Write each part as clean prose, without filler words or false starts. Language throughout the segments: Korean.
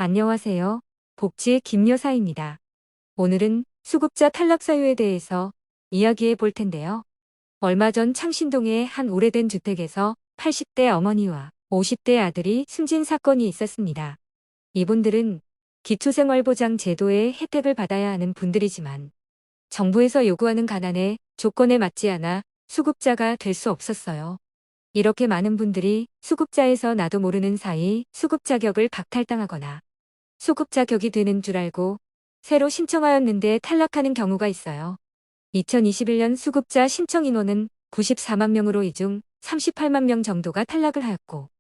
안녕하세요. 복지의 김여사입니다. 오늘은 수급자 탈락 사유에 대해서 이야기해 볼 텐데요. 얼마 전 창신동의 한 오래된 주택에서 80대 어머니와 50대 아들이 숨진 사건이 있었습니다. 이분들은 기초생활보장 제도의 혜택을 받아야 하는 분들이지만 정부에서 요구하는 가난의 조건에 맞지 않아 수급자가 될 수 없었어요. 이렇게 많은 분들이 수급자에서 나도 모르는 사이 수급 자격을 박탈당하거나 수급 자격이 되는 줄 알고 새로 신청하였는데 탈락하는 경우가 있어요. 2021년 수급자 신청 인원은 94만 명으로 이 중 38만 명 정도가 탈락을 하였고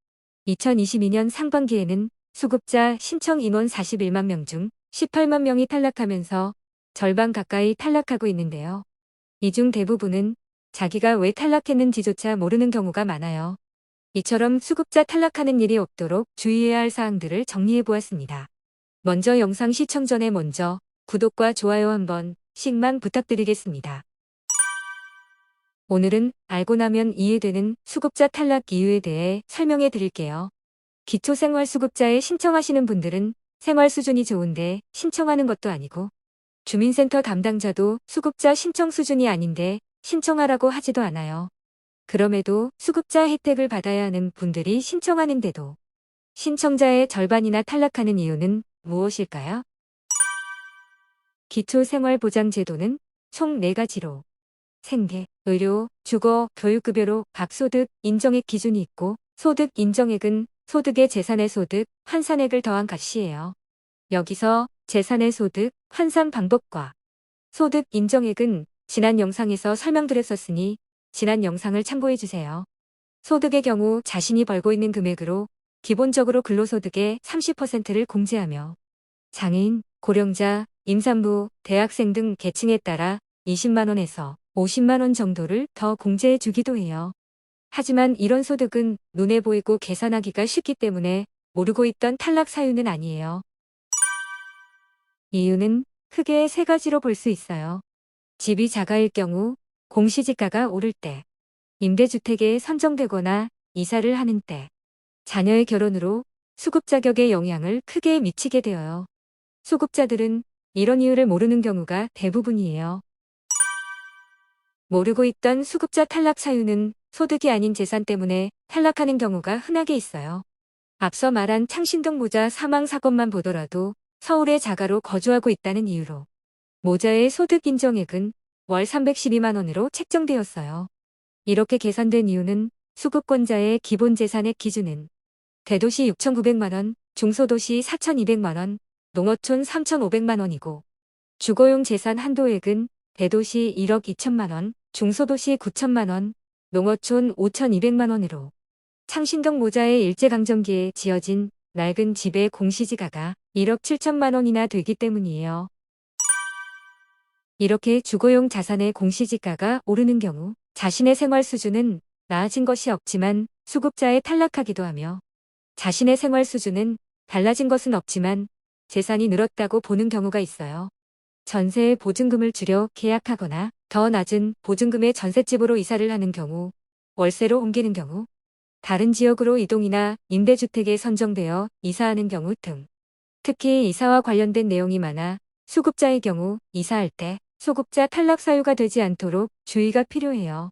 2022년 상반기에는 수급자 신청 인원 41만 명 중 18만 명이 탈락하면서 절반 가까이 탈락하고 있는데요. 이 중 대부분은 자기가 왜 탈락했는지조차 모르는 경우가 많아요. 이처럼 수급자 탈락하는 일이 없도록 주의해야 할 사항들을 정리해 보았습니다. 먼저 영상 시청 전에 먼저 구독과 좋아요 한 번씩만 부탁드리겠습니다. 오늘은 알고 나면 이해되는 수급자 탈락 이유에 대해 설명해 드릴게요. 기초생활수급자에 신청하시는 분들은 생활 수준이 좋은데 신청하는 것도 아니고 주민센터 담당자도 수급자 신청 수준이 아닌데 신청하라고 하지도 않아요. 그럼에도 수급자 혜택을 받아야 하는 분들이 신청하는데도 신청자의 절반이나 탈락하는 이유는 무엇일까요? 기초생활보장제도는 총 4가지로 생계, 의료, 주거, 교육급여로 각 소득 인정액 기준이 있고 소득 인정액은 소득의 재산의 소득, 환산액을 더한 값이에요. 여기서 재산의 소득, 환산 방법과 소득 인정액은 지난 영상에서 설명드렸었으니 지난 영상을 참고해주세요. 소득의 경우 자신이 벌고 있는 금액으로 기본적으로 근로소득의 30%를 공제하며 장애인, 고령자, 임산부, 대학생 등 계층에 따라 20만원에서 50만원 정도를 더 공제해 주기도 해요. 하지만 이런 소득은 눈에 보이고 계산하기가 쉽기 때문에 모르고 있던 탈락 사유는 아니에요. 이유는 크게 3가지로 볼 수 있어요. 집이 작아일 경우, 공시지가가 오를 때, 임대주택에 선정되거나 이사를 하는 때, 자녀의 결혼으로 수급 자격에 영향을 크게 미치게 되어요. 수급자들은 이런 이유를 모르는 경우가 대부분이에요. 모르고 있던 수급자 탈락 사유는 소득이 아닌 재산 때문에 탈락하는 경우가 흔하게 있어요. 앞서 말한 창신동 모자 사망 사건만 보더라도 서울에 자가로 거주하고 있다는 이유로 모자의 소득 인정액은 월 312만 원으로 책정되었어요. 이렇게 계산된 이유는 수급권자의 기본 재산액 기준은 대도시 6,900만 원, 중소도시 4,200만 원, 농어촌 3,500만 원이고 주거용 재산 한도액은 대도시 1억 2천만 원, 중소도시 9천만 원, 농어촌 5,200만 원으로 창신동 모자의 일제강점기에 지어진 낡은 집의 공시지가가 1억 7천만 원이나 되기 때문이에요. 이렇게 주거용 자산의 공시지가가 오르는 경우 자신의 생활 수준은 나아진 것이 없지만 수급자에 탈락하기도 하며 자신의 생활 수준은 달라진 것은 없지만 재산이 늘었다고 보는 경우가 있어요. 전세의 보증금을 줄여 계약하거나 더 낮은 보증금의 전셋집으로 이사를 하는 경우, 월세로 옮기는 경우, 다른 지역으로 이동이나 임대주택에 선정되어 이사하는 경우 등 특히 이사와 관련된 내용이 많아 수급자의 경우 이사할 때 소급자 탈락 사유가 되지 않도록 주의가 필요해요.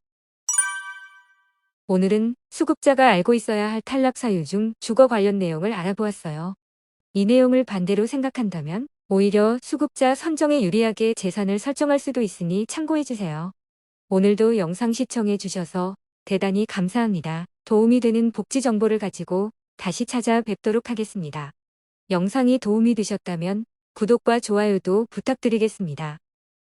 오늘은 수급자가 알고 있어야 할 탈락 사유 중 주거 관련 내용을 알아보았어요. 이 내용을 반대로 생각한다면 오히려 수급자 선정에 유리하게 재산을 설정할 수도 있으니 참고해주세요. 오늘도 영상 시청해 주셔서 대단히 감사합니다. 도움이 되는 복지 정보를 가지고 다시 찾아뵙도록 하겠습니다. 영상이 도움이 되셨다면 구독과 좋아요도 부탁드리겠습니다.